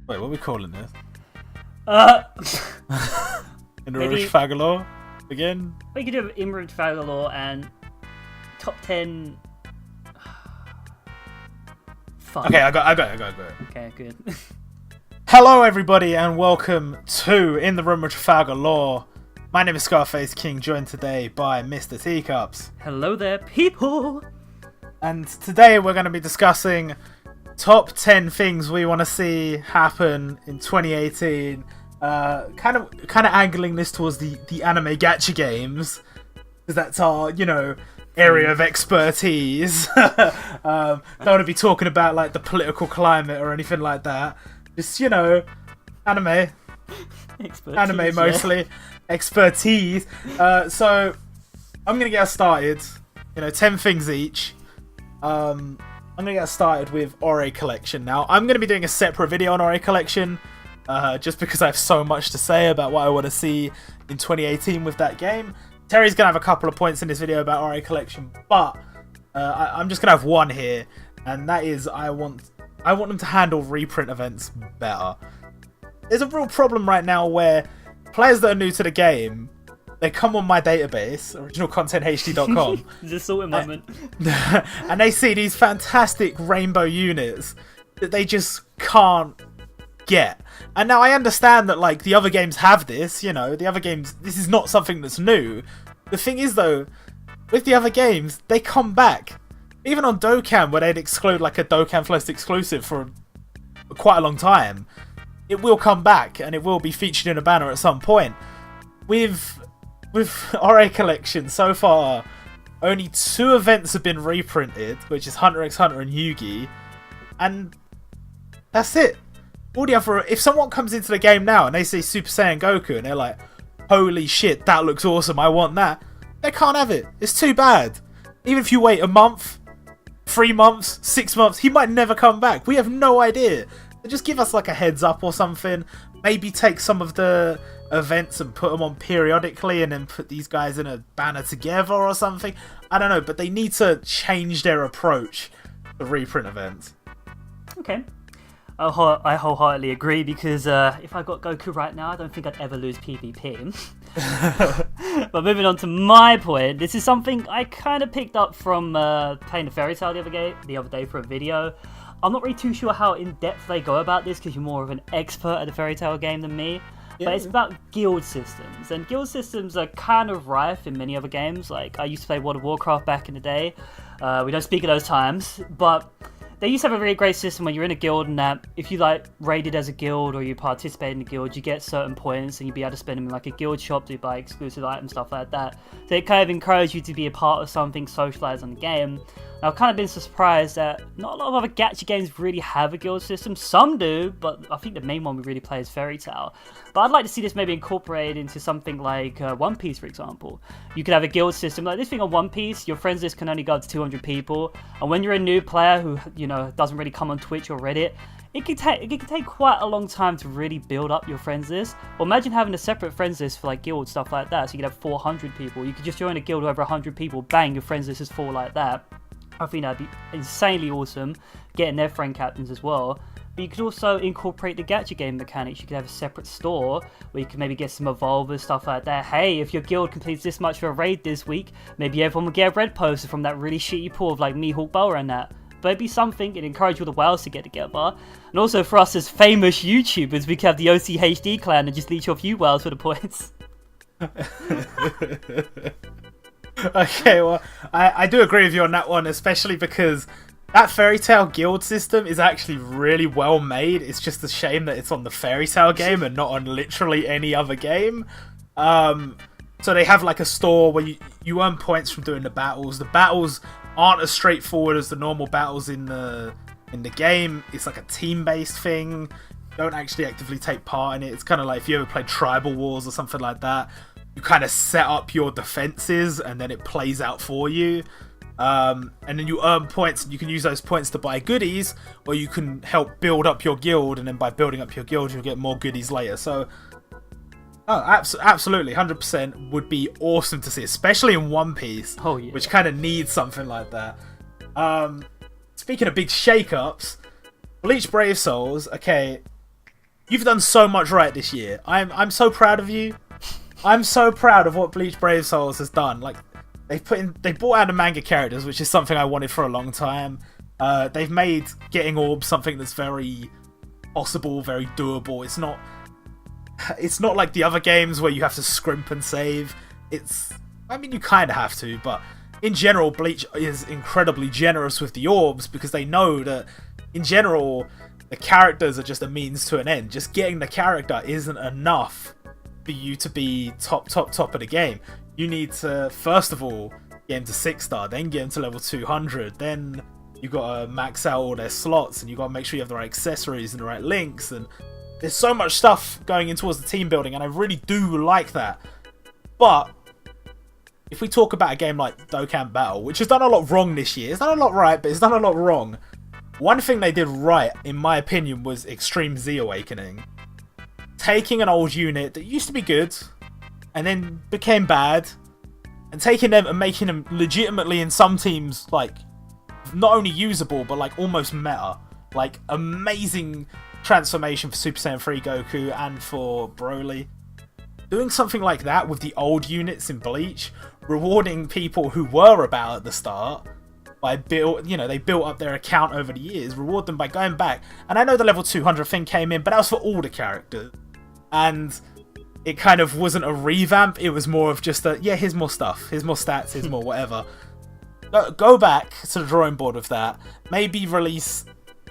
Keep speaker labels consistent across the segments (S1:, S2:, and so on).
S1: Wait, what are we calling this?
S2: Uh,
S1: In the
S2: maybe-
S1: Trafalgar again?
S2: we could do Imran Trafalgar and top 10. Fuck.
S1: Okay, I got it.
S2: Okay, good.
S1: Hello, everybody, and welcome to In the Room with Trafalgar Law. My name is Scarface King, joined today by Mr. Teacups.
S2: Hello there, people.
S1: And today we're going to be discussing top 10 things we want to see happen in 2018. Kind of angling this towards the anime gacha games, because that's our, area of expertise. Don't want to be talking about like the political climate or anything like that. Just, anime.
S2: Expertise,
S1: Anime mostly. Expertise. So I'm going to get us started. 10 things each. I'm going to get started with Ori Collection. Now, I'm going to be doing a separate video on Ori Collection, just because I have so much to say about what I want to see in 2018 with that game. Terry's going to have a couple of points in this video about Ori Collection, but I'm just going to have one here, and that is I want them to handle reprint events better. There's a real problem right now where players that are new to the game, they come on my database, OriginalContentHD.com.
S2: Just sorting moment.
S1: And they see these fantastic rainbow units that they just can't get. And now I understand that like the other games have this, the other games, this is not something that's new. The thing is though, with the other games, they come back. Even on Dokkan, where they'd exclude like a Dokkan First exclusive for quite a long time, it will come back and it will be featured in a banner at some point. With Ori Collection, so far, only 2 events have been reprinted, which is Hunter x Hunter and Yugi, and that's it. All the other, if someone comes into the game now and they see Super Saiyan Goku and they're like, holy shit, that looks awesome, I want that, they can't have it. It's too bad. Even if you wait a month, 3 months, 6 months, he might never come back. We have no idea. Just give us like a heads up or something. Maybe take some of the events and put them on periodically and then put these guys in a banner together or something. I don't know, but they need to change their approach to reprint events.
S2: Okay. I wholeheartedly agree, because if I got Goku right now, I don't think I'd ever lose PvP. But moving on to my point, this is something I kind of picked up from playing the Fairy Tail the other day for a video. I'm not really too sure how in-depth they go about this, because you're more of an expert at the Fairy Tail game than me. But it's about guild systems, and guild systems are kind of rife in many other games. Like, I used to play World of Warcraft back in the day. We don't speak of those times, but they used to have a really great system when you're in a guild, and that if you like raided as a guild or you participate in the guild, you get certain points and you'd be able to spend them in like a guild shop to buy exclusive items, stuff like that. So it kind of encouraged you to be a part of something, socialize on the game. I've kind of been surprised that not a lot of other gacha games really have a guild system. Some do, but I think the main one we really play is Fairy Tail. But I'd like to see this maybe incorporated into something like One Piece, for example. You could have a guild system. Like this thing on One Piece, your friends list can only go up to 200 people. And when you're a new player who, doesn't really come on Twitch or Reddit, it could take quite a long time to really build up your friends list. Or imagine having a separate friends list for like guild stuff like that. So you could have 400 people. You could just join a guild with over 100 people. Bang, your friends list is full like that. I think that'd be insanely awesome, getting their friend captains as well. But you could also incorporate the gacha game mechanics. You could have a separate store where you can maybe get some evolvers, stuff like that. Hey, if your guild completes this much for a raid this week, maybe everyone will get a red poster from that really shitty pool of like Mihawk Boa and that. But it'd be something, it'd encourage all the whales to get together. And also for us as famous YouTubers, we could have the OCHD clan and just leech off you whales for the points.
S1: Okay, well, I do agree with you on that one, especially because that Fairy Tail guild system is actually really well made. It's just a shame that it's on the Fairy Tail game and not on literally any other game. So they have like a store where you earn points from doing the battles. The battles aren't as straightforward as the normal battles in the game. It's like a team-based thing. You don't actually actively take part in it. It's kind of like if you ever played Tribal Wars or something like that. You kind of set up your defenses and then it plays out for you. And then you earn points and you can use those points to buy goodies, or you can help build up your guild, and then by building up your guild you'll get more goodies later. So absolutely 100% would be awesome to see, especially in One Piece, which kind of needs something like that. Speaking of big shake-ups, Bleach Brave Souls, okay, you've done so much right this year. I'm so proud of you. I'm so proud of what Bleach Brave Souls has done. Like, they brought out the manga characters, which is something I wanted for a long time. They've made getting orbs something that's very possible, very doable. It's not like the other games where you have to scrimp and save. I mean, you kind of have to, but in general, Bleach is incredibly generous with the orbs because they know that, in general, the characters are just a means to an end. Just getting the character isn't enough for you to be top of the game. You need to, first of all, get into 6-star, then get into level 200, then you gotta max out all their slots, and you gotta make sure you have the right accessories and the right links, and there's so much stuff going in towards the team building, and I really do like that. But if we talk about a game like Dokkan Battle, which has done a lot wrong this year, it's done a lot right, but it's done a lot wrong. One thing they did right, in my opinion, was Extreme Z Awakening. Taking an old unit that used to be good, and then became bad, and taking them and making them legitimately in some teams, like, not only usable, but like almost meta. Like, amazing transformation for Super Saiyan 3 Goku and for Broly. Doing something like that with the old units in Bleach, rewarding people who were about at the start by they built up their account over the years, reward them by going back. And I know the level 200 thing came in, but that was for all the characters. And it kind of wasn't a revamp, it was more of just here's more stuff, here's more stats, here's more whatever. Go back to the drawing board with that. Maybe release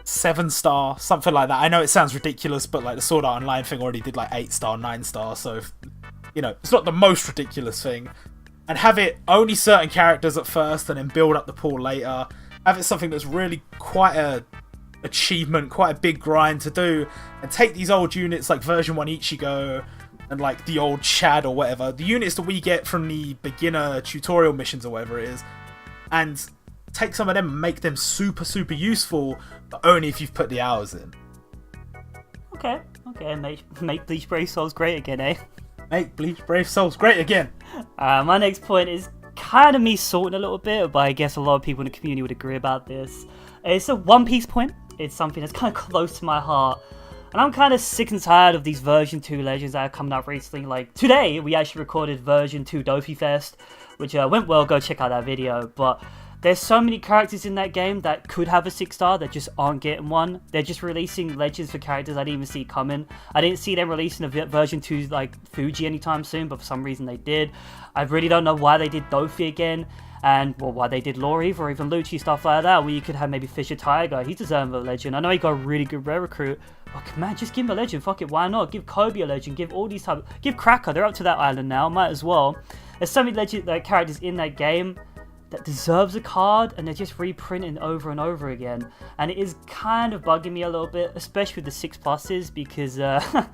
S1: 7-star, something like that. I know it sounds ridiculous, but like the Sword Art Online thing already did like 8-star, 9-star, so it's not the most ridiculous thing. And have it only certain characters at first and then build up the pool later. Have it something that's really quite a achievement, quite a big grind to do, and take these old units like version 1 Ichigo and like the old Chad or whatever, the units that we get from the beginner tutorial missions or whatever it is, and take some of them and make them super useful, but only if you've put the hours in.
S2: Okay, make Bleach Brave Souls great again, eh?
S1: Make Bleach Brave Souls great again.
S2: My next point is kind of me sorting a little bit, but I guess a lot of people in the community would agree about this. It's a One Piece point. It's something that's kind of close to my heart. And I'm kind of sick and tired of these version 2 legends that are coming out recently. Like, today, we actually recorded version 2 Dofi Fest, which went well. Go check out that video. But there's so many characters in that game that could have a 6-star that just aren't getting one. They're just releasing legends for characters I didn't even see coming. I didn't see them releasing a version 2 like Fuji anytime soon, but for some reason they did. I really don't know why they did Dofi again, and why they did Lore Eve or even Lucci, stuff like that, where you could have maybe Fisher Tiger. He's deserving of a legend. I know he got a really good rare recruit, but man, just give him a legend. Fuck it, why not? Give Kobe a legend. Give all these give Cracker. They're up to that island now. Might as well. There's so many legend characters in that game that deserves a card, and they're just reprinting over and over again, and it is kind of bugging me a little bit, especially with the 6+s, because the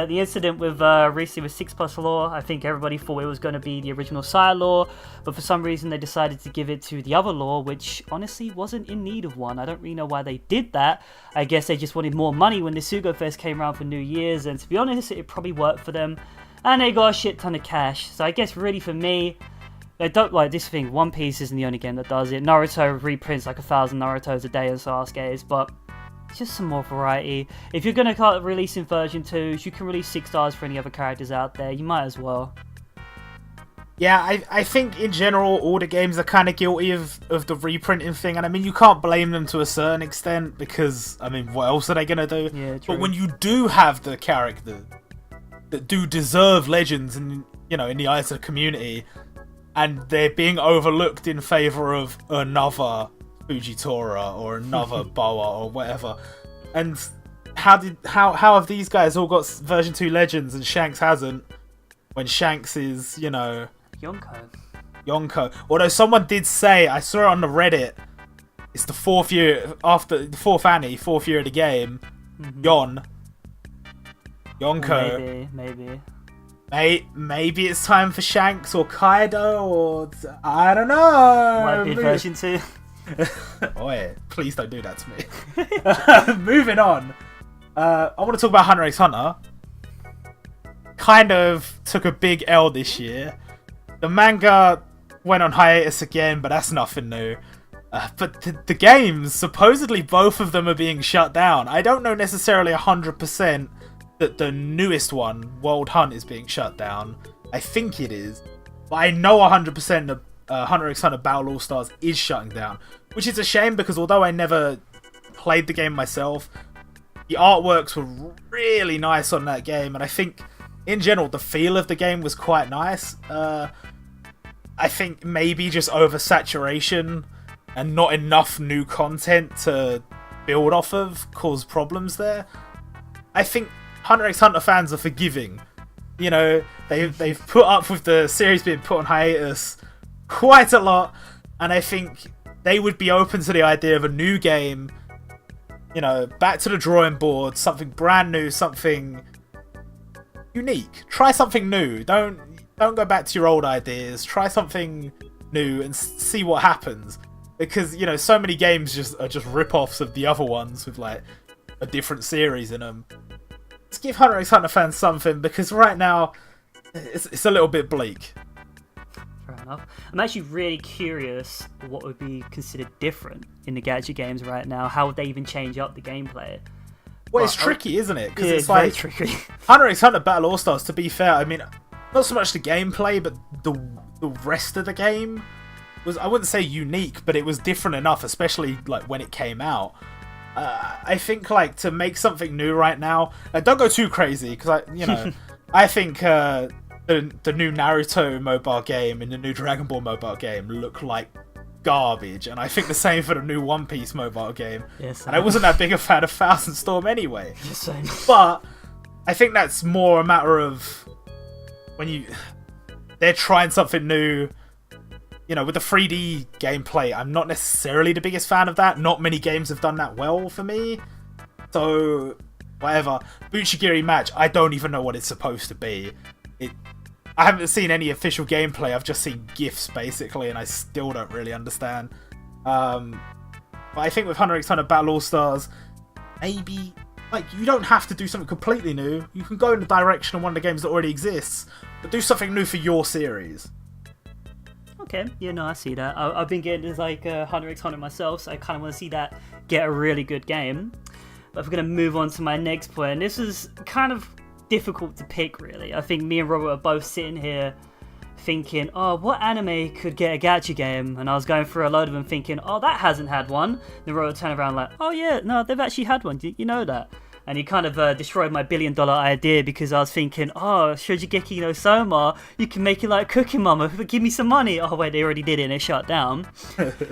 S2: incident with recently with 6+ lore, I think everybody thought it was going to be the original side lore, but for some reason they decided to give it to the other lore, which honestly wasn't in need of one. I don't really know why they did that. I guess they just wanted more money when the Sugo Fest came around for New Year's, and to be honest, it probably worked for them, and they got a shit ton of cash. So I guess really for me, I don't like this thing. One Piece isn't the only game that does it. Naruto reprints like 1,000 Narutos a day in Sasuke's, but just some more variety. If you're going to start releasing version 2s, you can release 6-stars for any other characters out there. You might as well.
S1: Yeah, I think in general all the games are kind of guilty of the reprinting thing, and I mean you can't blame them to a certain extent because, I mean, what else are they going to do?
S2: Yeah, true.
S1: But when you do have the characters that do deserve legends and, in the eyes of the community, and they're being overlooked in favour of another Fujitora or another Boa or whatever. And how have these guys all got version 2 legends and Shanks hasn't, when Shanks is, Yonko. Although someone did say, I saw it on the Reddit, it's the 4th year, after the 4th Annie, 4th year of the game, Yonko.
S2: Maybe.
S1: Maybe it's time for Shanks or Kaido, or I don't know.
S2: Might be version 2.
S1: Oi, please don't do that to me. Moving on. I want to talk about Hunter x Hunter. Kind of took a big L this year. The manga went on hiatus again, but that's nothing new. But the games, supposedly both of them are being shut down. I don't know necessarily 100%, that the newest one, World Hunt, is being shut down. I think it is. But I know 100% that Hunter x Hunter Battle All-Stars is shutting down. Which is a shame because although I never played the game myself, the artworks were really nice on that game. And I think, in general, the feel of the game was quite nice. I think maybe just oversaturation and not enough new content to build off of caused problems there. I think Hunter x Hunter fans are forgiving. You know, they've put up with the series being put on hiatus quite a lot, and I think they would be open to the idea of a new game, you know, back to the drawing board, something brand new, something unique. Try something new. Don't go back to your old ideas. Try something new and see what happens. Because, you know, so many games are just rip-offs of the other ones with, like, a different series in them. Let's give Hunter x Hunter fans something, because right now, it's a little bit bleak.
S2: Fair enough. I'm actually really curious what would be considered different in the Gacha games right now. How would they even change up the gameplay?
S1: Well, it's tricky, isn't it? Because
S2: it's like very tricky.
S1: Hunter x Hunter Battle All-Stars, to be fair, I mean, not so much the gameplay, but the rest of the game was, I wouldn't say unique, but it was different enough, especially like when it came out. I think like to make something new right now, don't go too crazy, because I think the new Naruto mobile game and the new Dragon Ball mobile game look like garbage, and I think the same for the new One Piece mobile game.
S2: Yes,
S1: and I wasn't that big a fan of Thousand Storm anyway.
S2: Same.
S1: But I think that's more a matter of when they're trying something new. You know, with the 3D gameplay, I'm not necessarily the biggest fan of that. Not many games have done that well for me. So, whatever. Buchigiri match, I don't even know what it's supposed to be. I haven't seen any official gameplay. I've just seen GIFs, basically, and I still don't really understand. But I think with Hunter x Hunter Battle All-Stars, maybe, like, you don't have to do something completely new. You can go in the direction of one of the games that already exists, but do something new for your series.
S2: Okay, yeah, no, I see that. I've been getting into like Hunter x Hunter myself, so I kind of want to see that get a really good game. But if we're going to move on to my next point, this is kind of difficult to pick, really. I think me and Robert are both sitting here thinking, oh, what anime could get a gacha game? And I was going through a load of them thinking, oh, that hasn't had one. Then Robert turned around like, oh yeah, no, they've actually had one. You know that? And he kind of destroyed my $1 billion idea, because I was thinking, oh, Shojigeki no Soma, you can make it like Cooking Mama, give me some money. Oh wait, they already did it and it shut down.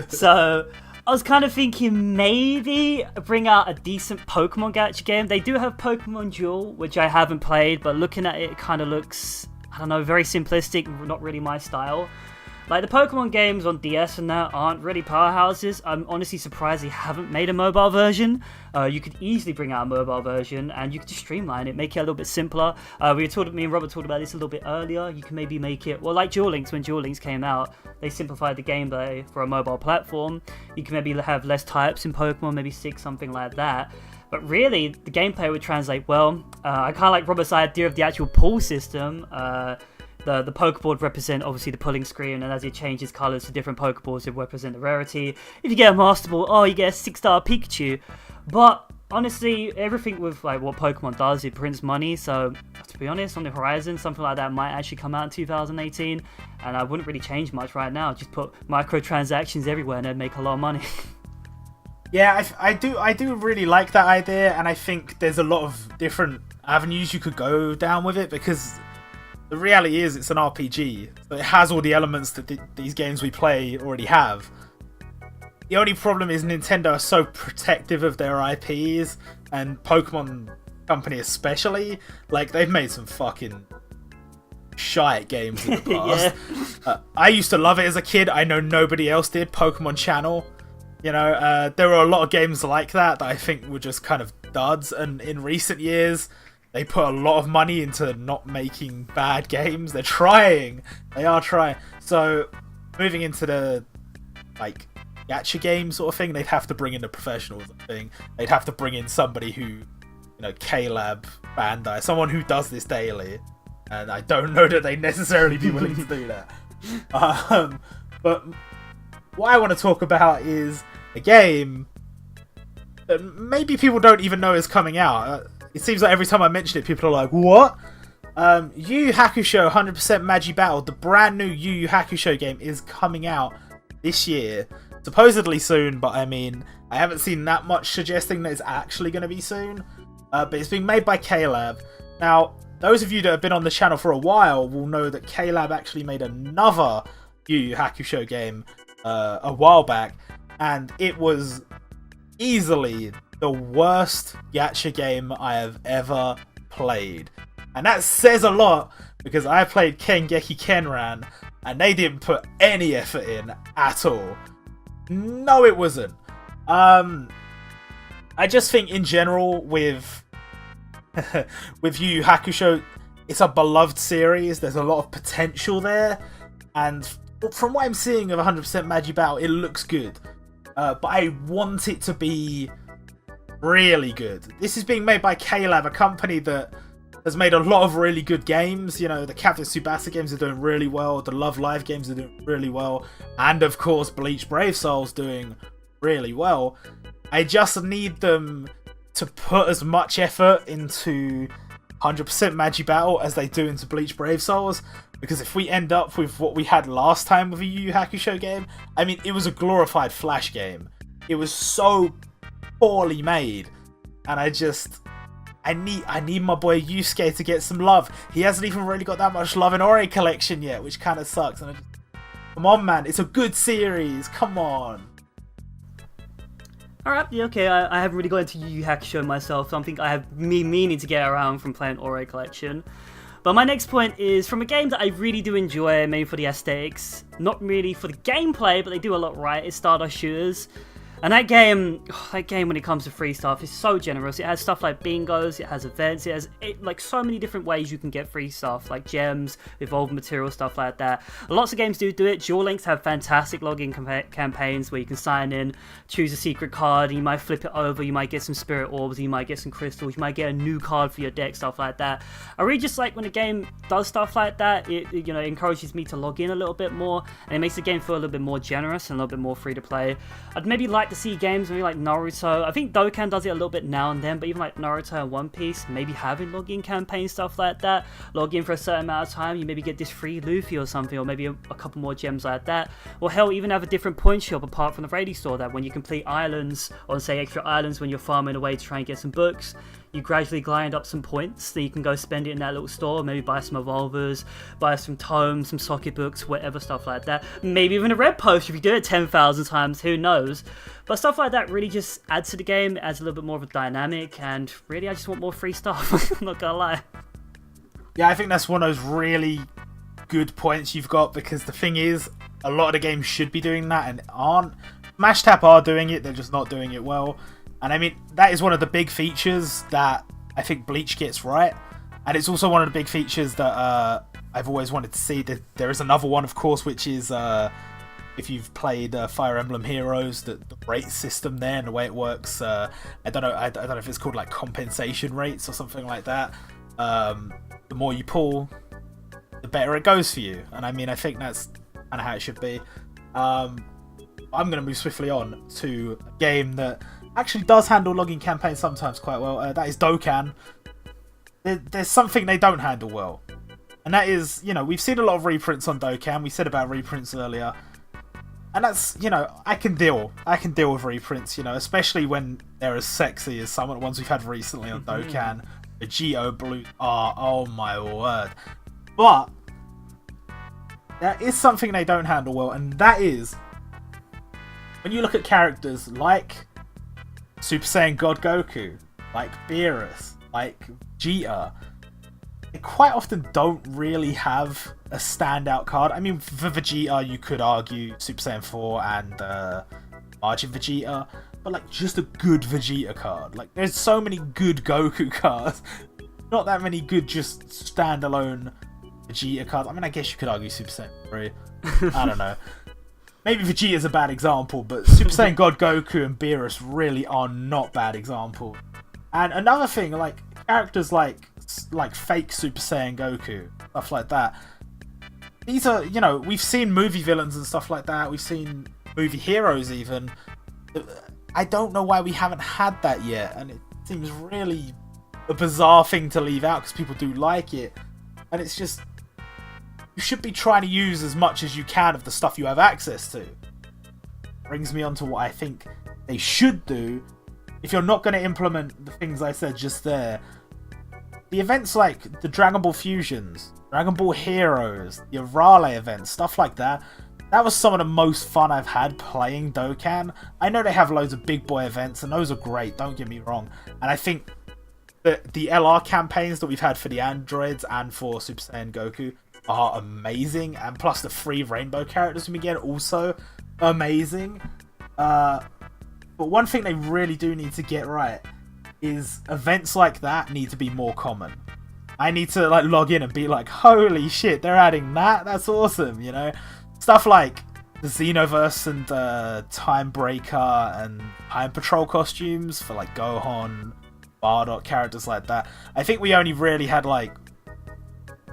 S2: So I was kind of thinking maybe bring out a decent Pokemon gacha game. They do have Pokemon Duel, which I haven't played, but looking at it, it kind of looks, I don't know, very simplistic, not really my style. Like, the Pokemon games on DS and that aren't really powerhouses. I'm honestly surprised they haven't made a mobile version. You could easily bring out a mobile version, and you could just streamline it, make it a little bit simpler. Me and Robert talked about this a little bit earlier. You can maybe make it, well, like Duel Links, when Duel Links came out, they simplified the gameplay for a mobile platform. You can maybe have less types in Pokemon, maybe 6, something like that. But really, the gameplay would translate well. I kind of like Robert's idea of the actual pull system. The Pokeboard represent obviously the pulling screen, and as it changes colours to different Pokeballs, it represent the rarity. If you get a Master Ball, oh, you get a 6-star Pikachu. But honestly, everything with like what Pokemon does, it prints money. So to be honest, on the horizon, something like that might actually come out in 2018, and I wouldn't really change much right now. Just put microtransactions everywhere, and they'd make a lot of money.
S1: Yeah, I do really like that idea, and I think there's a lot of different avenues you could go down with it, because the reality is it's an RPG, so it has all the elements that these games we play already have. The only problem is Nintendo are so protective of their IPs, and Pokemon Company especially. Like, they've made some fucking shite games in the past. Yeah. I used to love it as a kid. I know nobody else did. Pokemon Channel. You know, there were a lot of games like that I think were just kind of duds, and in recent years they put a lot of money into not making bad games. They're trying. They are trying. So, moving into the, like, gacha game sort of thing, they'd have to bring in the professionals thing. They'd have to bring in somebody who, you know, K-Lab, Bandai, someone who does this daily. And I don't know that they'd necessarily be willing to do that. But what I want to talk about is a game that maybe people don't even know is coming out. it seems like every time I mention it, people are like, what? Yu Yu Hakusho 100% Magi Battle, the brand new Yu Yu Hakusho game, is coming out this year. Supposedly soon, but I mean, I haven't seen that much suggesting that it's actually going to be soon. But it's being made by K-Lab. Now, those of you that have been on the channel for a while will know that K-Lab actually made another Yu Yu Hakusho game a while back, and it was easily the worst gacha game I have ever played. And that says a lot, because I played Kengeki Kenran, and they didn't put any effort in at all. No, it wasn't. I just think in general with with Yu Yu Hakusho, it's a beloved series. There's a lot of potential there, and from what I'm seeing of 100% Magi Battle, it looks good. But I want it to be really good. This is being made by K-Lab, a company that has made a lot of really good games. You know, the Captain Tsubasa games are doing really well, the Love Live games are doing really well, and of course Bleach Brave Soul's doing really well. I just need them to put as much effort into 100% Magi Battle as they do into Bleach Brave Souls, because if we end up with what we had last time with a Yu Yu Hakusho game, I mean, it was a glorified Flash game. It was so poorly made, and I need my boy Yusuke to get some love. He hasn't even really got that much love in Ori Collection yet, which kind of sucks. And come on, man, it's a good series. Come on.
S2: Alright, yeah, okay, I haven't really got into Yu Yu Hakusho myself, something I have meaning to get around from playing Ori Collection. But my next point is from a game that I really do enjoy, maybe for the aesthetics, not really for the gameplay, but they do a lot right, is Stardust Shooters. And that game, when it comes to free stuff, is so generous. It has stuff like bingos, it has events, it has like so many different ways you can get free stuff, like gems, evolved material, stuff like that. Lots of games do it. Duel Links have fantastic login campaigns where you can sign in, choose a secret card, and you might flip it over, you might get some spirit orbs, you might get some crystals, you might get a new card for your deck, stuff like that. I really just like when a game does stuff like that. It encourages me to log in a little bit more, and it makes the game feel a little bit more generous and a little bit more free to play. I'd maybe like to see games maybe like Naruto. I think Dokkan does it a little bit now and then, but even like Naruto and One Piece, maybe having login campaign stuff like that. Log in for a certain amount of time, you maybe get this free Luffy or something, or maybe a couple more gems like that. Or hell, even have a different point shop apart from the raiding store, that when you complete islands, or say extra islands when you're farming away to try and get some books, you gradually grind up some points that you can go spend it in that little store, maybe buy some evolvers, buy some tomes, some socket books, whatever, stuff like that. Maybe even a red post if you do it 10,000 times, who knows. But stuff like that really just adds to the game, adds a little bit more of a dynamic, and really I just want more free stuff, I'm not gonna lie.
S1: Yeah, I think that's one of those really good points you've got, because the thing is, a lot of the games should be doing that and aren't. Smash Tap are doing it, they're just not doing it well. And I mean, that is one of the big features that I think Bleach gets right. And it's also one of the big features that I've always wanted to see. There is another one, of course, which is if you've played Fire Emblem Heroes, the rate system there and the way it works. I don't know if it's called like compensation rates or something like that. The more you pull, the better it goes for you. And I mean, I think that's kind of how it should be. I'm going to move swiftly on to a game that actually does handle login campaigns sometimes quite well. That is Dokkan. There's something they don't handle well. And that is, we've seen a lot of reprints on Dokkan. We said about reprints earlier. And that's, I can deal with reprints, especially when they're as sexy as some of the ones we've had recently on Dokkan. Vegito Blue are, oh my word. But there is something they don't handle well, and that is when you look at characters like Super Saiyan God Goku, like Beerus, like Vegeta, they quite often don't really have a standout card. I mean, for Vegeta, you could argue Super Saiyan 4 and Majin Vegeta, but like just a good Vegeta card. Like, there's so many good Goku cards, not that many good just standalone Vegeta cards. I mean, I guess you could argue Super Saiyan 3. I don't know. Maybe Vegeta's a bad example, but Super Saiyan God Goku and Beerus really are not bad examples. And another thing, like characters like fake Super Saiyan Goku, stuff like that. These are, we've seen movie villains and stuff like that. We've seen movie heroes even. I don't know why we haven't had that yet, and it seems really a bizarre thing to leave out because people do like it. And it's just, you should be trying to use as much as you can of the stuff you have access to. Brings me on to what I think they should do. If you're not going to implement the things I said just there, the events like the Dragon Ball Fusions, Dragon Ball Heroes, the Arale events, stuff like that, that was some of the most fun I've had playing Dokkan. I know they have loads of big boy events, and those are great, don't get me wrong. And I think that the LR campaigns that we've had for the androids and for Super Saiyan Goku are amazing. And plus the free rainbow characters we get also amazing. But one thing they really do need to get right is events like that need to be more common. I need to like log in and be like, holy shit, they're adding that? That's awesome, you know? Stuff like the Xenoverse and Time Breaker and Time Patrol costumes for like Gohan, Bardock, characters like that. I think we only really had like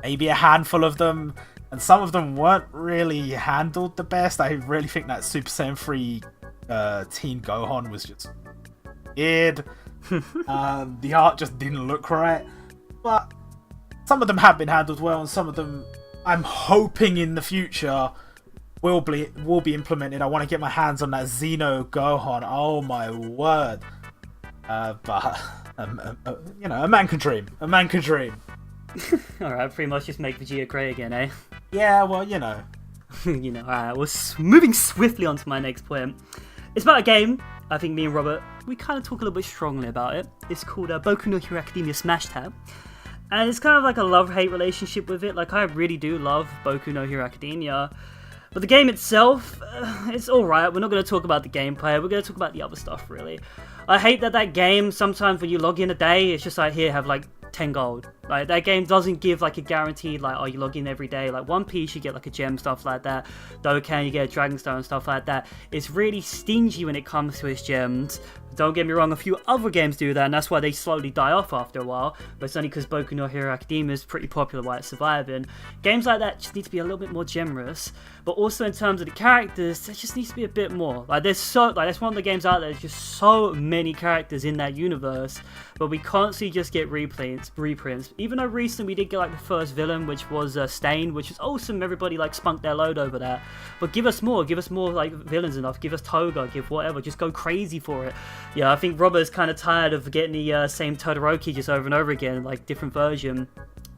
S1: maybe a handful of them, and some of them weren't really handled the best. I really think that Super Saiyan 3 Teen Gohan was just weird. The art just didn't look right. But some of them have been handled well, and some of them I'm hoping in the future will be implemented. I want to get my hands on that Xeno Gohan. Oh my word. But you know, a man can dream. A man can dream.
S2: Alright, pretty much just make Vegeta great again, eh?
S1: Yeah, well, you know.
S2: You know, alright, well, moving swiftly on to my next point. It's about a game, I think me and Robert, we kind of talk a little bit strongly about it. It's called Boku no Hero Academia Smash Tab. And it's kind of like a love-hate relationship with it. Like, I really do love Boku no Hero Academia. But the game itself, it's alright. We're not going to talk about the gameplay. We're going to talk about the other stuff, really. I hate that game, sometimes when you log in a day, it's just like, here, have like 10 gold. Like, that game doesn't give like a guaranteed, like, oh, you log in every day. Like, One Piece, you get like a gem, stuff like that. Dokkan, you get a Dragon Star and stuff like that. It's really stingy when it comes to its gems. Don't get me wrong, a few other games do that, and that's why they slowly die off after a while. But it's only because Boku no Hero Academia is pretty popular while it's surviving. Games like that just need to be a little bit more generous. But also in terms of the characters, there just needs to be a bit more. Like, that's one of the games out there. There's just so many characters in that universe, but we constantly just get reprints. Even though recently we did get like the first villain, which was Stain, which was awesome. Everybody like spunked their load over that. But give us more like villains enough. Give us Toga, give whatever. Just go crazy for it. Yeah, I think Robert's kind of tired of getting the same Todoroki just over and over again, like different version.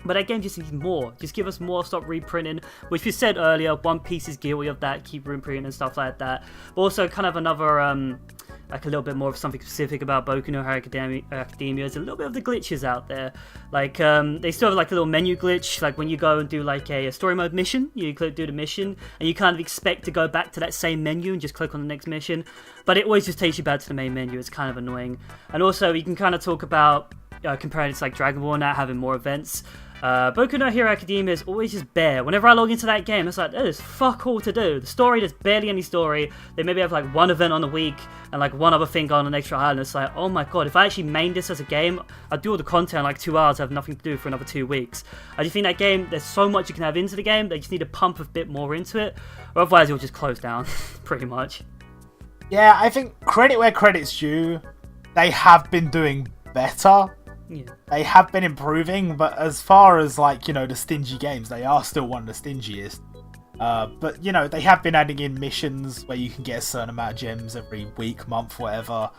S2: But that game just needs more. Just give us more, stop reprinting. Which we said earlier, One Piece is guilty of that, keep reprinting and stuff like that. But also kind of another, like a little bit more of something specific about Boku no Hero Academia is a little bit of the glitches out there. Like, they still have like a little menu glitch, like when you go and do like a story mode mission, you do the mission, and you kind of expect to go back to that same menu and just click on the next mission. But it always just takes you back to the main menu. It's kind of annoying. And also, you can kind of talk about comparing it to like Dragon Ball now, having more events. Boku no Hero Academia is always just bare. Whenever I log into that game, it's like, there's fuck all to do. The story, there's barely any story. They maybe have like one event on a week and like one other thing on an extra island. It's like, oh my god, if I actually main this as a game, I'd do all the content in like 2 hours, have nothing to do for another 2 weeks. I just think that game, there's so much you can have into the game, they just need to pump a bit more into it, or otherwise it'll just close down, pretty much.
S1: Yeah, I think credit where credit's due. They have been doing better.
S2: Yeah.
S1: They have been improving, but as far as like, you know, the stingy games, they are still one of the stingiest. But you know, they have been adding in missions where you can get a certain amount of gems every week, month, whatever.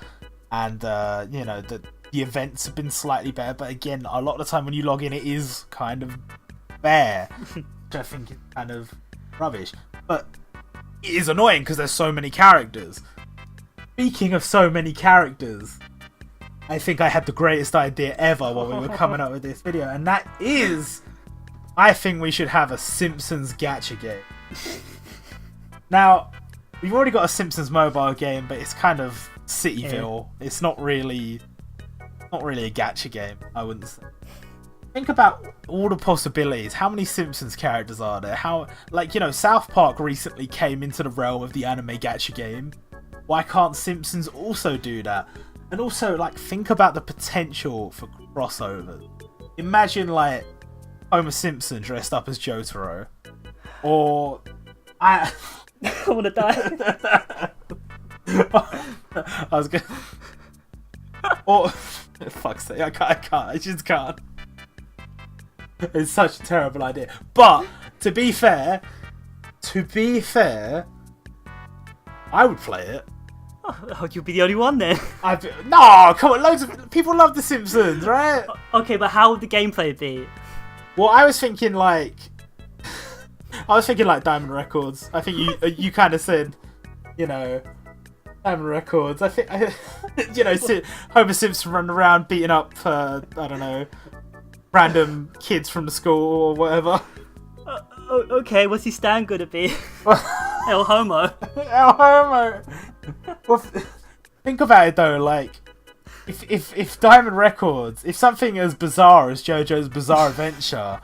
S1: And you know, the events have been slightly better, but again, a lot of the time when you log in, it is kind of bare, which I think is kind of rubbish. But it is annoying because there's so many characters. Speaking of so many characters, I think I had the greatest idea ever while we were coming up with this video, and that is, I think we should have a Simpsons gacha game. Now, we've already got a Simpsons mobile game, but it's kind of Cityville. Yeah. It's not really a gacha game, I wouldn't say. Think about all the possibilities. How many Simpsons characters are there? How, like, you know, South Park recently came into the realm of the anime gacha game. Why can't Simpsons also do that? And also, like, think about the potential for crossovers. Imagine, like, Homer Simpson dressed up as Jotaro. Or... I
S2: want to die.
S1: I was gonna... Or... Fuck's sake, I can't. I just can't. It's such a terrible idea. But to be fair, I would play it.
S2: Oh, you'll be the only one then.
S1: No, come on, loads of people love The Simpsons, right?
S2: Okay, but how would the gameplay be?
S1: Well, I was thinking like Diamond Records. I think you kind of said, you know, Diamond Records. I think Homer Simpson running around beating up I don't know, random kids from the school or whatever.
S2: Okay, what's his stand gonna be? El Homo.
S1: El Homo. Well, think about it though, like if Diamond Records, if something as bizarre as JoJo's Bizarre Adventure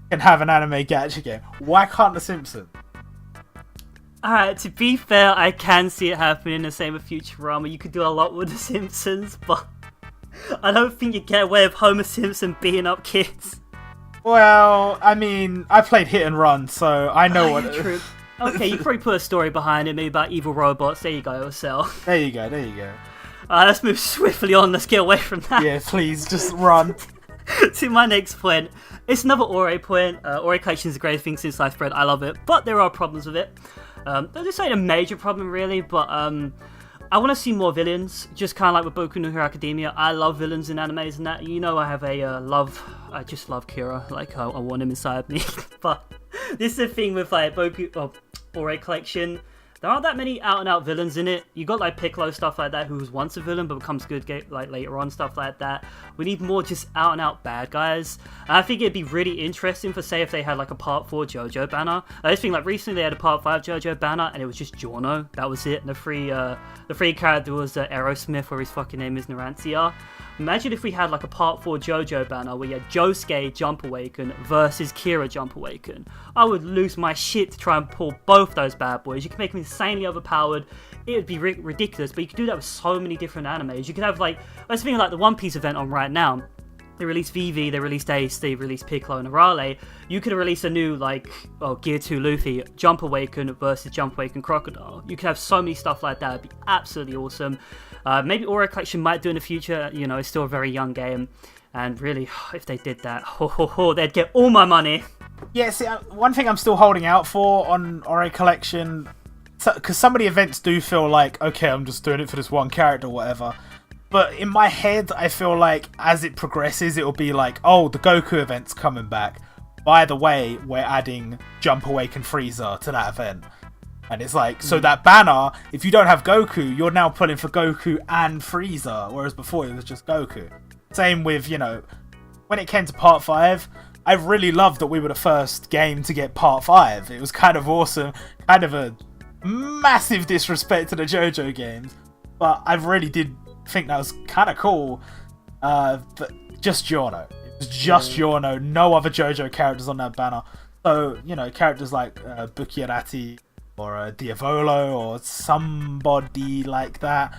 S1: can have an anime gacha game, why can't The Simpsons?
S2: Alright, to be fair, I can see it happening. The same with Futurama. You could do a lot with The Simpsons, but I don't think you get away with Homer Simpson beating up kids.
S1: Well, I mean, I played Hit and Run, so I know what.
S2: True. Okay, you probably put a story behind it, maybe about evil robots. There you go, Cell.
S1: There you go.
S2: Let's move swiftly on. Let's get away from that.
S1: Yeah, please, just run.
S2: To my next point. It's another Ori point. Ori Collection is a great thing since sliced bread. I love it, but there are problems with it. This ain't a major problem really, but I want to see more villains, just kind of like with Boku no Hero Academia. I love villains in animes and that. You know, I have a I just love Kira. Like, I want him inside me. But this is the thing with like Ori Collection. There aren't that many out-and-out villains in it. You got like Piccolo, stuff like that, who was once a villain but becomes good like later on, stuff like that. We need more just out-and-out bad guys. And I think it'd be really interesting for, say, if they had like a Part 4 JoJo banner. I just think like recently they had a Part 5 JoJo banner and it was just Giorno. That was it. And the free character was Aerosmith, or his fucking name is Narantia. Imagine if we had like a Part 4 JoJo banner where you had Josuke Jump Awaken versus Kira Jump Awaken. I would lose my shit to try and pull both those bad boys. You can make them insanely overpowered. It would be ridiculous, but you could do that with so many different animes. You could have like, let's think like the One Piece event on right now. They released Vivi, they released Ace, they released Piccolo and Arale. You could have released a new, like, Gear 2 Luffy, Jump Awaken versus Jump Awaken Crocodile. You could have so many stuff like that. It'd be absolutely awesome. Maybe Ori Collection might do in the future. You know, it's still a very young game. And really, if they did that, they'd get all my money.
S1: Yeah, see, one thing I'm still holding out for on Ori Collection, because some of the events do feel like, okay, I'm just doing it for this one character or whatever. But in my head, I feel like as it progresses, it'll be like, oh, the Goku event's coming back. By the way, we're adding Jump Awaken Frieza to that event. And it's like, so that banner, if you don't have Goku, you're now pulling for Goku and Frieza. Whereas before, it was just Goku. Same with, you know, when it came to Part 5, I really loved that we were the first game to get Part 5. It was kind of awesome. Kind of a massive disrespect to the JoJo games. But I really did think that was kind of cool. But just Giorno. It was just Giorno. No other JoJo characters on that banner. So, you know, characters like Bukiarati or Diavolo or somebody like that.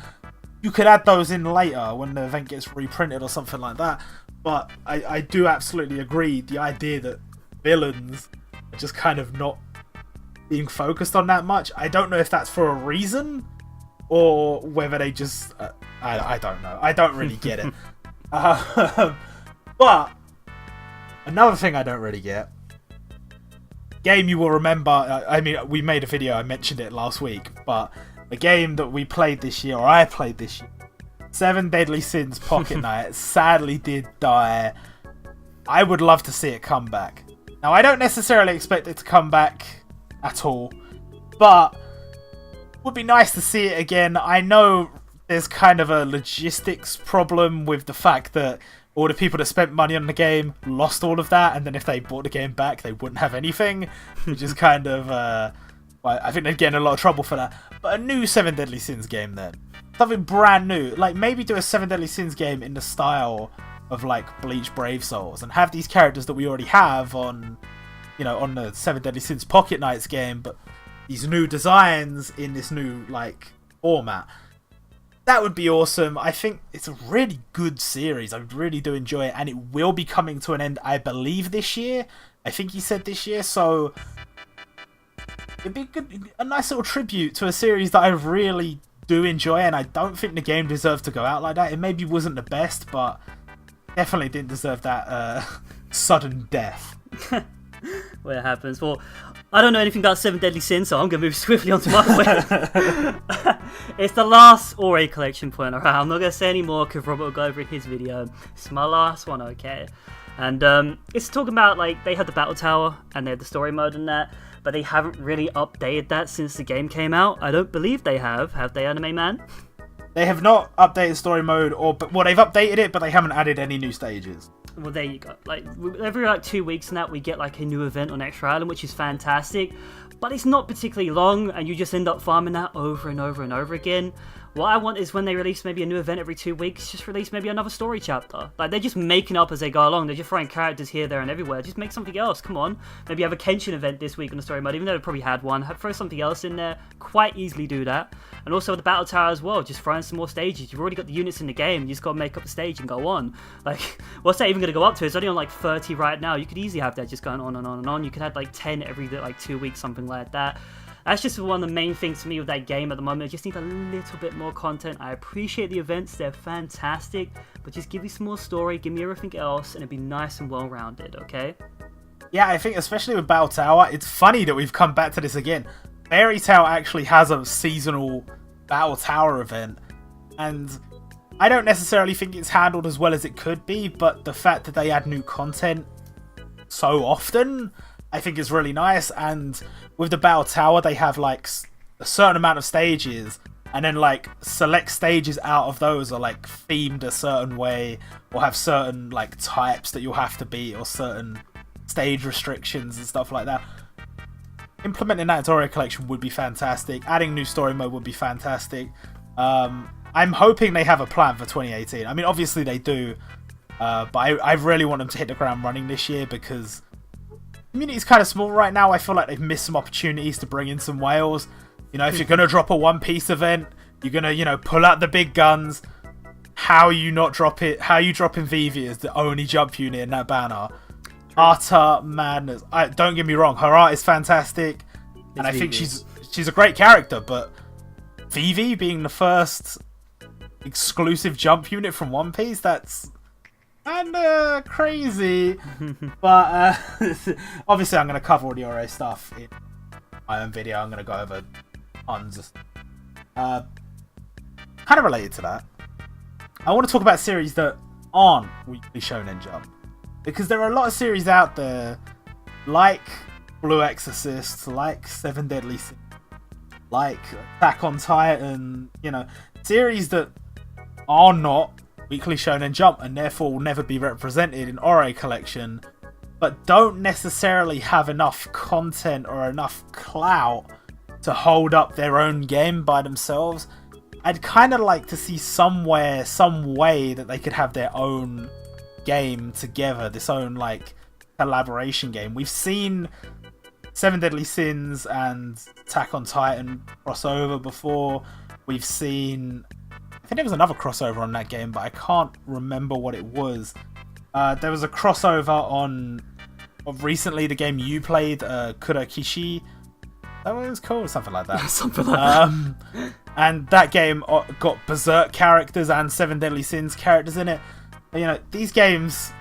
S1: You could add those in later when the event gets reprinted or something like that. But I do absolutely agree. The idea that villains are just kind of not being focused on that much. I don't know if that's for a reason or whether they just... I don't know. I don't really get it. But another thing I don't really get, game you will remember, I mean, we made a video, I mentioned it last week, but the game that we played this year, or I played this year, 7 Deadly Sins Pocket Knight, sadly did die. I would love to see it come back. Now, I don't necessarily expect it to come back at all, but it would be nice to see it again. I know there's kind of a logistics problem with the fact that all the people that spent money on the game lost all of that, and then if they bought the game back, they wouldn't have anything, which is kind of, well, I think they'd get in a lot of trouble for that. But a new 7 Deadly Sins game then. Something brand new. Like, maybe do a 7 Deadly Sins game in the style of, like, Bleach Brave Souls, and have these characters that we already have on, you know, on the 7 Deadly Sins Pocket Knights game, but these new designs in this new, like, format. That would be awesome. I think it's a really good series. I really do enjoy it, and it will be coming to an end, I believe, this year. I think he said this year, so it'd be a nice little tribute to a series that I really do enjoy, and I don't think the game deserved to go out like that. It maybe wasn't the best, but definitely didn't deserve that sudden death.
S2: Well, it happens. Well, I don't know anything about 7 Deadly Sins, so I'm going to move swiftly on to my point. It's the last Ori collection point, alright? I'm not going to say any more because Robert will go over in his video. It's my last one, okay? And it's talking about, like, they had the Battle Tower and they had the story mode and that, but they haven't really updated that since the game came out. I don't believe they have. Have they, Anime Man?
S1: They have not updated story mode, well, they've updated it, but they haven't added any new stages.
S2: Well, there you go. Like, every, like, 2 weeks now, we get, like, a new event on Extra Island, which is fantastic. But it's not particularly long, and you just end up farming that over and over and over again. What I want is when they release maybe a new event every 2 weeks, just release maybe another story chapter. Like, they're just making up as they go along. They're just throwing characters here, there, and everywhere. Just make something else. Come on. Maybe have a Kenshin event this week on the story mode, even though they probably had one. Throw something else in there. Quite easily do that. And also with the Battle Tower as well, just throw in some more stages. You've already got the units in the game. You just got to make up a stage and go on. Like, what's that even going to go up to? It's only on like 30 right now. You could easily have that just going on and on and on. You could have like 10 every like 2 weeks, something like that. That's just one of the main things to me with that game at the moment. I just need a little bit more content. I appreciate the events, they're fantastic, but just give me some more story, give me everything else, and it'd be nice and well-rounded, okay?
S1: Yeah, I think especially with Battle Tower, it's funny that we've come back to this again. Fairy Tail actually has a seasonal Battle Tower event, and I don't necessarily think it's handled as well as it could be, but the fact that they add new content so often, I think is really nice. And with the Battle Tower, they have like a certain amount of stages, and then like select stages out of those are like themed a certain way, or have certain like types that you'll have to beat, or certain stage restrictions and stuff like that. Implementing that into Ori Collection would be fantastic. Adding new story mode would be fantastic. I'm hoping they have a plan for 2018. I mean, obviously they do, but I really want them to hit the ground running this year, because community's kind of small right now. I feel like they've missed some opportunities to bring in some whales. You know, if you're going to drop a One Piece event, you're going to, you know, pull out the big guns. How you not drop it? How you dropping Vivi as the only jump unit in that banner? Utter madness. Don't get me wrong, her art is fantastic, and I think she's a great character, but Vivi being the first exclusive jump unit from One Piece, that's kinda crazy. But obviously I'm going to cover all the Ori stuff in my own video. I'm going to go over tons of kind of related to that. I want to talk about series that aren't Weekly Shonen Jump, because there are a lot of series out there like Blue Exorcist, like 7 Deadly Sins, like Attack on Titan, you know, series that are not Weekly Shonen Jump and therefore will never be represented in Ori Collection, but don't necessarily have enough content or enough clout to hold up their own game by themselves. I'd kind of like to see somewhere, some way that they could have their own game together, this own like collaboration game. We've seen 7 Deadly Sins and Attack on Titan crossover before. We've seen, I think there was another crossover on that game, but I can't remember what it was. There was a crossover on recently the game you played, Kurakishi. That was cool, something like that.
S2: Something like that.
S1: And that game got Berserk characters and 7 Deadly Sins characters in it. You know, these games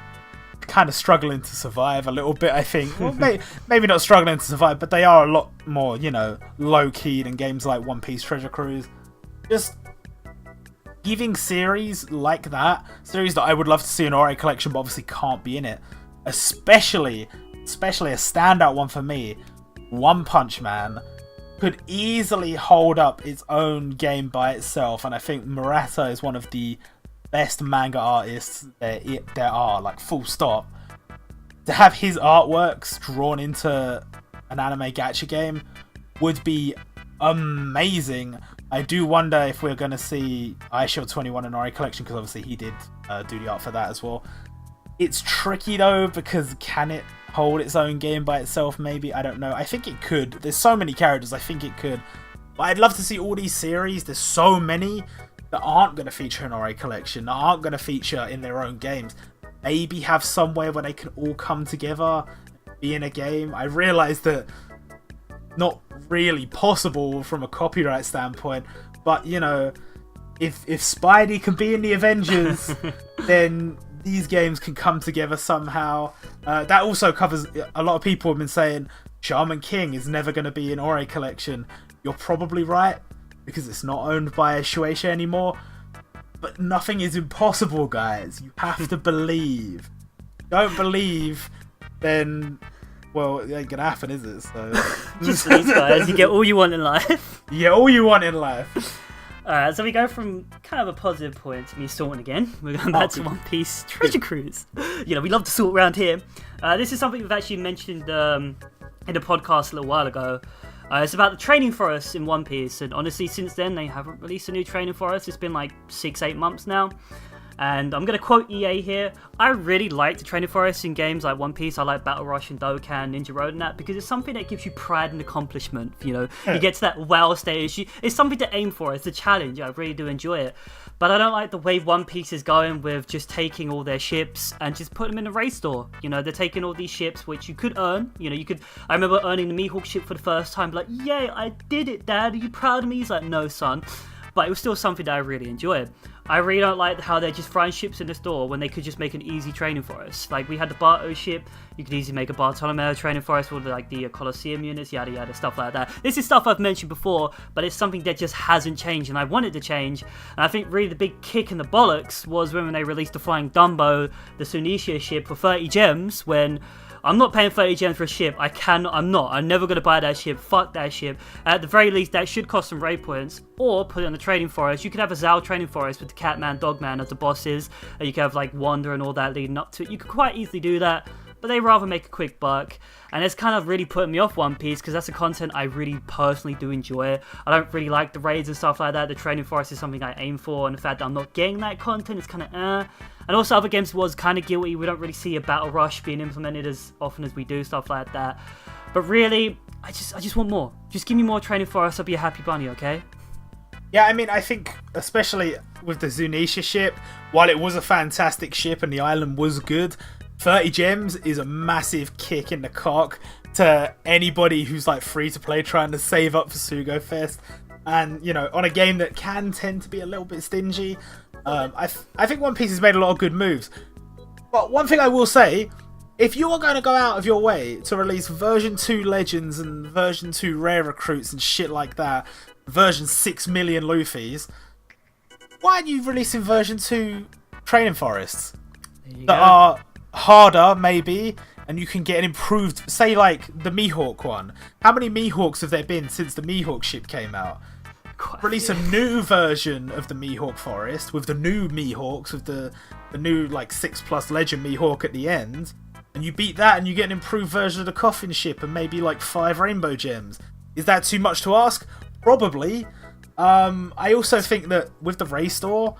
S1: are kind of struggling to survive a little bit, I think. Well, maybe not struggling to survive, but they are a lot more, you know, low-key than games like One Piece Treasure Cruise. Just giving series like that, series that I would love to see in Ori Collection, but obviously can't be in it. Especially a standout one for me, One Punch Man could easily hold up its own game by itself, and I think Murata is one of the best manga artists there are, like full stop. To have his artworks drawn into an anime gacha game would be amazing. I do wonder if we're going to see iShield 21 in Ori Collection, because obviously he did do the art for that as well. It's tricky though, because can it hold its own game by itself? Maybe, I don't know. I think it could. There's so many characters, I think it could. But I'd love to see all these series. There's so many that aren't going to feature in Ori Collection, that aren't going to feature in their own games. Maybe have somewhere where they can all come together, be in a game. I realise that not really possible from a copyright standpoint, but you know, if Spidey can be in the Avengers, then these games can come together somehow. That also covers a lot of people have been saying Shaman King is never going to be an Ori collection. You're probably right, because it's not owned by Shueisha anymore. But nothing is impossible, guys. You have to believe. Don't believe, then, well, it ain't gonna happen, is it? So
S2: just these guys, you get all you want in life.
S1: Yeah, all you want in life.
S2: Alright, so we go from kind of a positive point to me sorting again. We're going back to One Piece Treasure Cruise. You know, we love to sort around here. This is something we've actually mentioned in the podcast a little while ago. It's about the training forest in One Piece, and honestly, since then, they haven't released a new training forest. It's been like 6-8 months now. And I'm going to quote EA here. I really like the training forest in games like One Piece. I like Battle Rush and Dokkan, Ninja Road and that, because it's something that gives you pride and accomplishment. You know, you get to that wow stage. It's something to aim for. It's a challenge. I really do enjoy it. But I don't like the way One Piece is going with just taking all their ships and just put them in a race store. You know, they're taking all these ships which you could earn. You know, I remember earning the Mihawk ship for the first time. Like, yay, I did it, Dad. Are you proud of me? He's like, no, son. But it was still something that I really enjoyed. I really don't like how they're just throwing ships in the store when they could just make an easy training forest. Like, we had the Barto ship, you could easily make a Bartolomeo training forest with like the Colosseum units, yada yada, stuff like that. This is stuff I've mentioned before, but it's something that just hasn't changed, and I want it to change. And I think really the big kick in the bollocks was when they released the Flying Dumbo, the Sunisha ship, for 30 gems, when I'm not paying 30 gems for a ship. I'm never going to buy that ship. Fuck that ship. At the very least, that should cost some raid points. Or put it on the training forest. You could have a Zal training forest with the Catman, Dogman as the bosses. And you could have like Wander and all that leading up to it. You could quite easily do that. But they rather make a quick buck. And it's kind of really putting me off One Piece, because that's the content I really personally do enjoy. I don't really like the raids and stuff like that. The training forest is something I aim for. And the fact that I'm not getting that content is kind of And also other games was kind of guilty. We don't really see a battle rush being implemented as often as we do, stuff like that. But really, I just want more. Just give me more training forest. I'll be a happy bunny, okay?
S1: Yeah, I mean, I think especially with the Zunisha ship, while it was a fantastic ship and the island was good, 30 gems is a massive kick in the cock to anybody who's like free to play trying to save up for Sugo Fest. And, you know, on a game that can tend to be a little bit stingy, I think One Piece has made a lot of good moves. But one thing I will say, if you are going to go out of your way to release version 2 Legends and version 2 Rare Recruits and shit like that, version 6 million Luffy's, why aren't you releasing version 2 Training Forests that are harder, maybe, and you can get an improved, say like the Mihawk one. How many Mihawks have there been since the Mihawk ship came out? Release a new version of the Mihawk Forest with the new Mihawks, with the new like 6+ Legend Mihawk at the end, and you beat that and you get an improved version of the Coffin ship and maybe like 5 Rainbow Gems. Is that too much to ask? Probably. I also think that with the race store,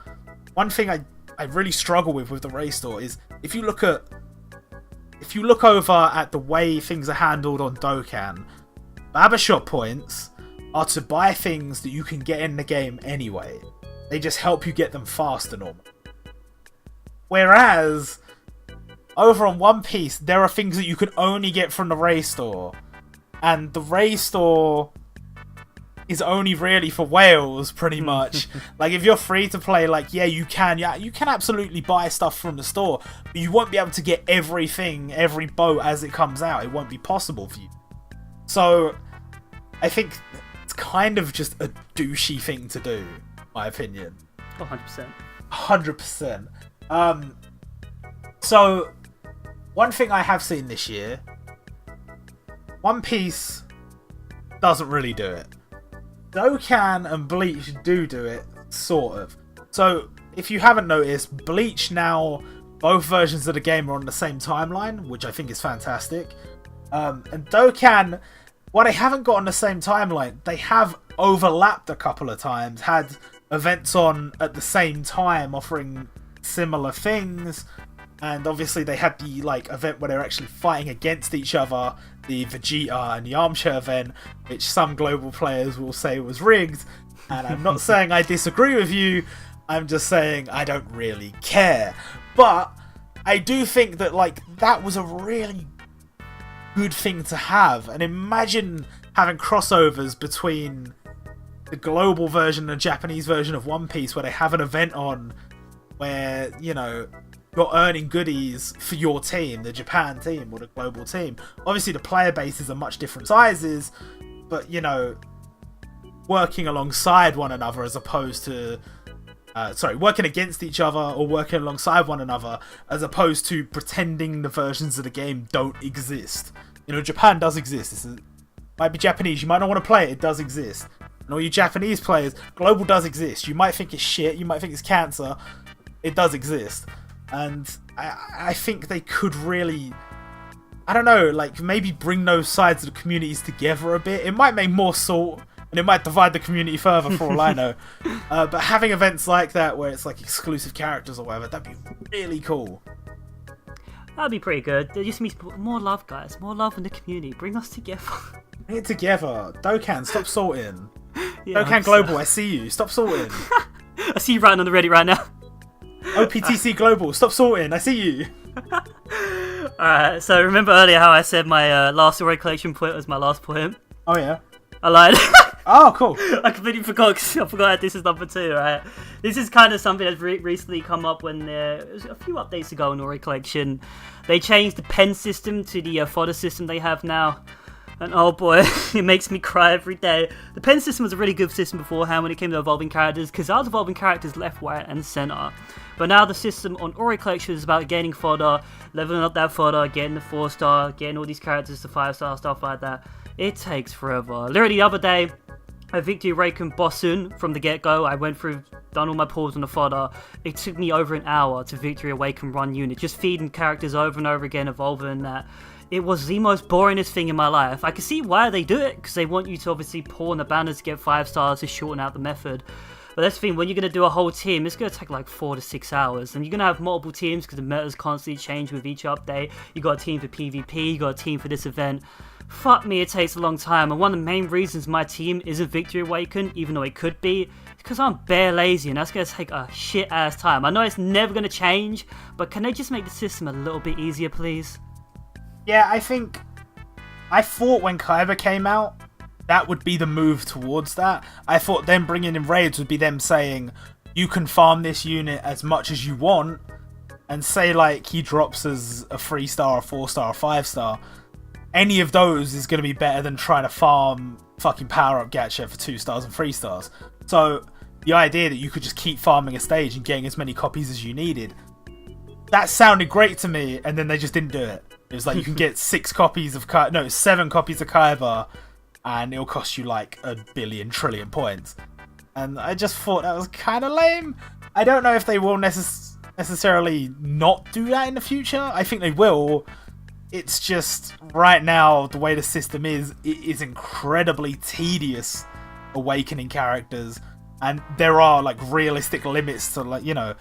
S1: one thing I really struggle with the race store is if you look over at the way things are handled on Dokkan, Barbershop points are to buy things that you can get in the game anyway. They just help you get them faster normally. Whereas over on One Piece, there are things that you can only get from the race store, and the race store is only really for whales, pretty much. Like, if you're free to play, like, yeah, you can absolutely buy stuff from the store, but you won't be able to get everything, every boat as it comes out. It won't be possible for you. So, I think it's kind of just a douchey thing to do, in my opinion.
S2: 100%.
S1: 100%. So, one thing I have seen this year, One Piece doesn't really do it. Dokkan and Bleach do it, sort of. So, if you haven't noticed, Bleach now, both versions of the game are on the same timeline, which I think is fantastic. And Dokkan, while they haven't got on the same timeline, they have overlapped a couple of times, had events on at the same time offering similar things. And obviously they had the like event where they're actually fighting against each other, the Vegeta and Yamcha event, which some global players will say was rigged. And I'm not saying I disagree with you, I'm just saying I don't really care. But I do think that like that was a really good thing to have. And imagine having crossovers between the global version and Japanese version of One Piece, where they have an event on where, you know, you're earning goodies for your team, the Japan team or the global team. Obviously, the player bases are much different sizes, but, you know, working alongside one another as opposed to... working against each other or working alongside one another as opposed to pretending the versions of the game don't exist. You know, Japan does exist. Might be Japanese, you might not want to play it, it does exist. And all you Japanese players, global does exist. You might think it's shit, you might think it's cancer, it does exist. And I think they could really, I don't know, like maybe bring those sides of the communities together a bit. It might make more salt and it might divide the community further for all I know. But having events like that where it's like exclusive characters or whatever, that'd be really cool.
S2: That'd be pretty good. There just needs more love, guys. More love in the community. Bring us together.
S1: Bring it together. Dokkan, stop salting.
S2: Yeah,
S1: Dokkan Global, I see you. Stop salting.
S2: I see you writing on the Reddit right now.
S1: OPTC Global, stop salting. I see you.
S2: Alright, so remember earlier how I said my last Ori collection point was my last point?
S1: Oh, yeah.
S2: I lied.
S1: Oh, cool.
S2: I completely forgot because I forgot this is number 2, right? This is kind of something that's recently come up when there was a few updates ago in Ori Collection. They changed the pen system to the fodder system they have now. And oh boy, it makes me cry every day. The pen system was a really good system beforehand when it came to evolving characters, because I was evolving characters left, right, and center. But now the system on Ori Collection is about gaining fodder, leveling up that fodder, getting the 4-star, getting all these characters to 5-star, stuff like that. It takes forever. Literally the other day, I Victory Awakened Bossun from the get-go. I went through, done all my pulls on the fodder. It took me over an hour to Victory Awaken run unit, just feeding characters over and over again, evolving that. It was the most boringest thing in my life. I can see why they do it, because they want you to obviously pull on the banners to get 5 stars to shorten out the method. But that's the thing, when you're going to do a whole team, it's going to take like 4 to 6 hours. And you're going to have multiple teams because the metas constantly change with each update. You got a team for PvP, you got a team for this event. Fuck me, it takes a long time. And one of the main reasons my team isn't Victory Awakened, even though it could be, is because I'm bare lazy and that's going to take a shit ass time. I know it's never going to change, but can they just make the system a little bit easier, please?
S1: Yeah, I thought when Kaiba came out, that would be the move towards that. I thought them bringing in raids would be them saying, you can farm this unit as much as you want, and say like he drops as a 3-star, a 4-star, a 5-star. Any of those is going to be better than trying to farm fucking power-up gacha for 2 stars and 3 stars. So the idea that you could just keep farming a stage and getting as many copies as you needed, that sounded great to me, and then they just didn't do it. It was like you can get 7 copies of Kaiba, and it'll cost you like 1 billion trillion points. And I just thought that was kind of lame. I don't know if they will necessarily not do that in the future. I think they will. It's just right now the way the system is, it is incredibly tedious awakening characters, and there are like realistic limits to, like, you know,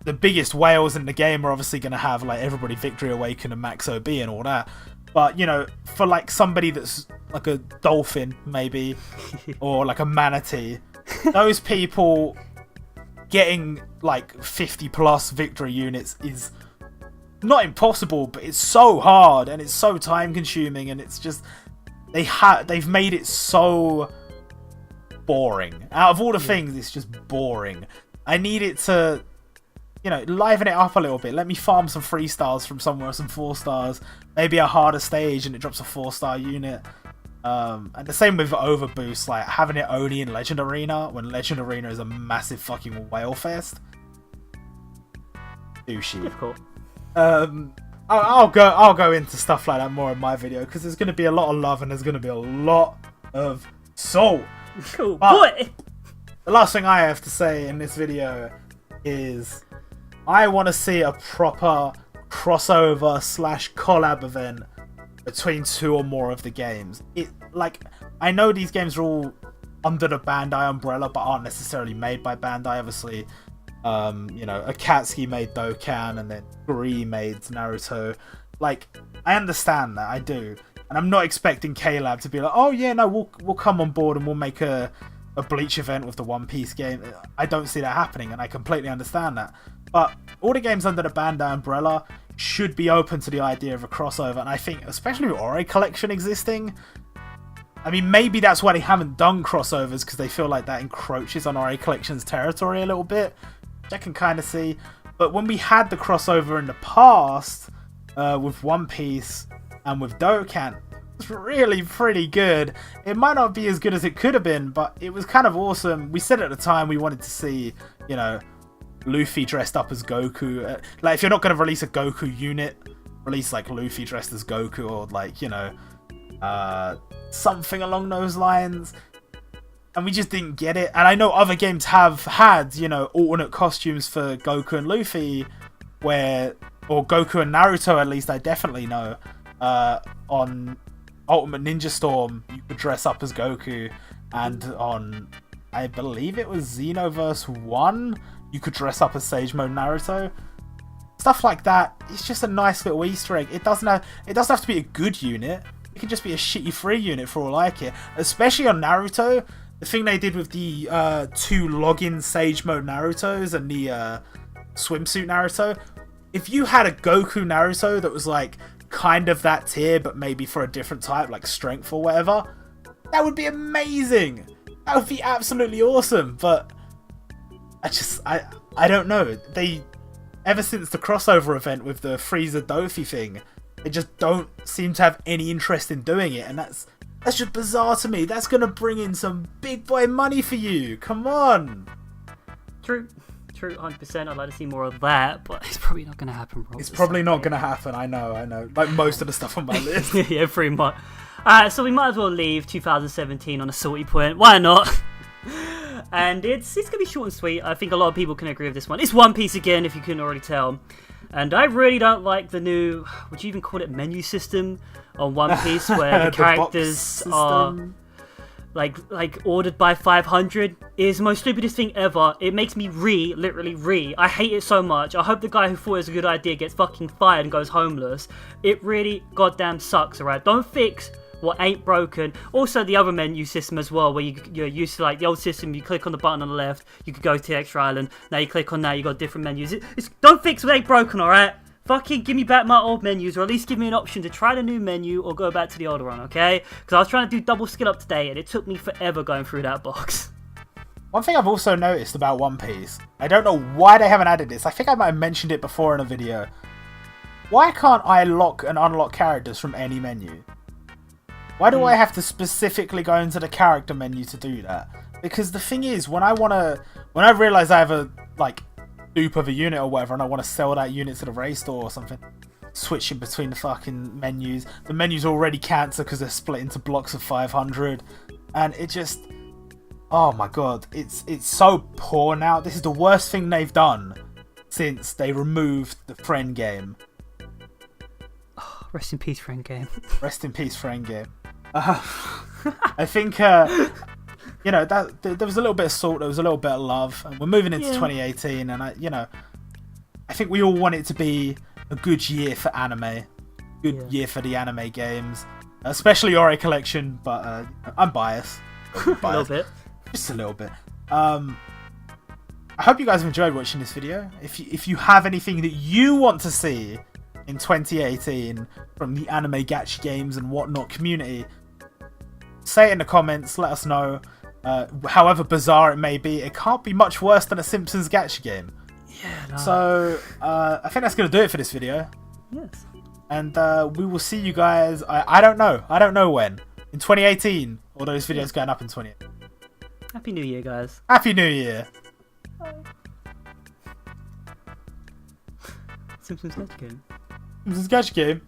S1: the biggest whales in the game are obviously going to have like everybody Victory Awaken and Max OB and all that. But, you know, for like somebody that's like a dolphin maybe, or like a manatee, those people getting like 50 plus victory units is not impossible, but it's so hard and it's so time consuming, and it's just they've made it so boring. Out of all the things, it's just boring. I need it to, you know, liven it up a little bit. Let me farm some 3 stars from somewhere, some 4 stars, maybe a harder stage and it drops a 4-star unit. And the same with overboost, like having it only in Legend Arena when Legend Arena is a massive fucking whale fest. Douchey.
S2: Difficult.
S1: I'll go into stuff like that more in my video, because there's going to be a lot of love and there's going to be a lot of soul.
S2: Cool
S1: but
S2: boy.
S1: The last thing I have to say in this video is I want to see a proper crossover / collab event between 2 or more of the games. I know these games are all under the Bandai umbrella, but aren't necessarily made by Bandai, obviously. You know, Akatsuki made Dokkan, and then Guri made Naruto. Like, I understand that, I do. And I'm not expecting K-Lab to be like, oh yeah, no, we'll come on board and we'll make a Bleach event with the One Piece game. I don't see that happening, and I completely understand that. But all the games under the Bandai umbrella should be open to the idea of a crossover, and I think, especially with Ori Collection existing, I mean, maybe that's why they haven't done crossovers, because they feel like that encroaches on Ori Collection's territory a little bit, which I can kind of see. But when we had the crossover in the past with One Piece and with Dokkan, it was really pretty good. It might not be as good as it could have been, but it was kind of awesome. We said at the time we wanted to see, you know, Luffy dressed up as Goku. Like, if you're not going to release a Goku unit, release like Luffy dressed as Goku, or like, you know, something along those lines. And we just didn't get it. And I know other games have had, you know, alternate costumes for Goku and Luffy, or Goku and Naruto, at least I definitely know. On Ultimate Ninja Storm, you could dress up as Goku, and on, I believe it was Xenoverse 1, you could dress up as Sage Mode Naruto. Stuff like that. It's just a nice little Easter egg. It doesn't have to be a good unit. It can just be a shitty free unit for all I care. Especially on Naruto, the thing they did with the 2 login Sage Mode Narutos and the swimsuit Naruto. If you had a Goku Naruto that was like kind of that tier, but maybe for a different type, like strength or whatever, that would be amazing. That would be absolutely awesome. But I don't know. Ever since the crossover event with the Frieza Dofi thing, they just don't seem to have any interest in doing it, and that's just bizarre to me. That's gonna bring in some big boy money for you. Come on.
S2: True, 100%. I'd like to see more of that, but it's probably not gonna happen. Rob.
S1: It's probably not gonna happen. I know. Like most of the stuff on my list.
S2: Yeah, pretty much. Alright, so we might as well leave 2017 on a salty point. Why not? And it's gonna be short and sweet. I think a lot of people can agree with this one. It's One Piece again, if you couldn't already tell. And I really don't like the new, would you even call it menu system on One Piece, where the characters are like ordered by 500. It is the most stupidest thing ever. It makes me literally. I hate it so much. I hope the guy who thought it was a good idea gets fucking fired and goes homeless. It really goddamn sucks, alright? Don't fix what ain't broken. Also, the other menu system as well, where you're used to like the old system, you click on the button on the left, you could go to the extra island. Now you click on that, you got different menus. Don't fix what ain't broken, alright? Fucking give me back my old menus, or at least give me an option to try the new menu or go back to the older one, okay? Because I was trying to do double skill up today, and it took me forever going through that box.
S1: One thing I've also noticed about One Piece, I don't know why they haven't added this. I think I might have mentioned it before in a video. Why can't I lock and unlock characters from any menu? Why do I have to specifically go into the character menu to do that? Because the thing is, when I realise I have a like dupe of a unit or whatever, and I want to sell that unit to the race store or something, switching between the fucking menus. The menus already cancel because they're split into blocks of 500, and it just, oh my god, it's so poor now. This is the worst thing they've done since they removed the friend game.
S2: Rest in peace, friend game.
S1: Rest in peace, friend game. I think, you know, that there was a little bit of salt, there was a little bit of love, and we're moving into 2018, and I think we all want it to be a good year for anime, year for the anime games, especially Ori Collection, but I'm biased.
S2: A little bit.
S1: Just a little bit. I hope you guys have enjoyed watching this video. If you have anything that you want to see in 2018 from the anime gacha games and whatnot community, say it in the comments, let us know. However bizarre it may be, it can't be much worse than a Simpsons gacha game.
S2: Yeah, no.
S1: So I think that's going to do it for this video.
S2: Yes.
S1: And we will see you guys, I don't know when, in 2018, all those videos going up in 2018.
S2: Happy New Year, guys.
S1: Happy New Year.
S2: Bye. Simpsons gacha game.
S1: Simpsons gacha game.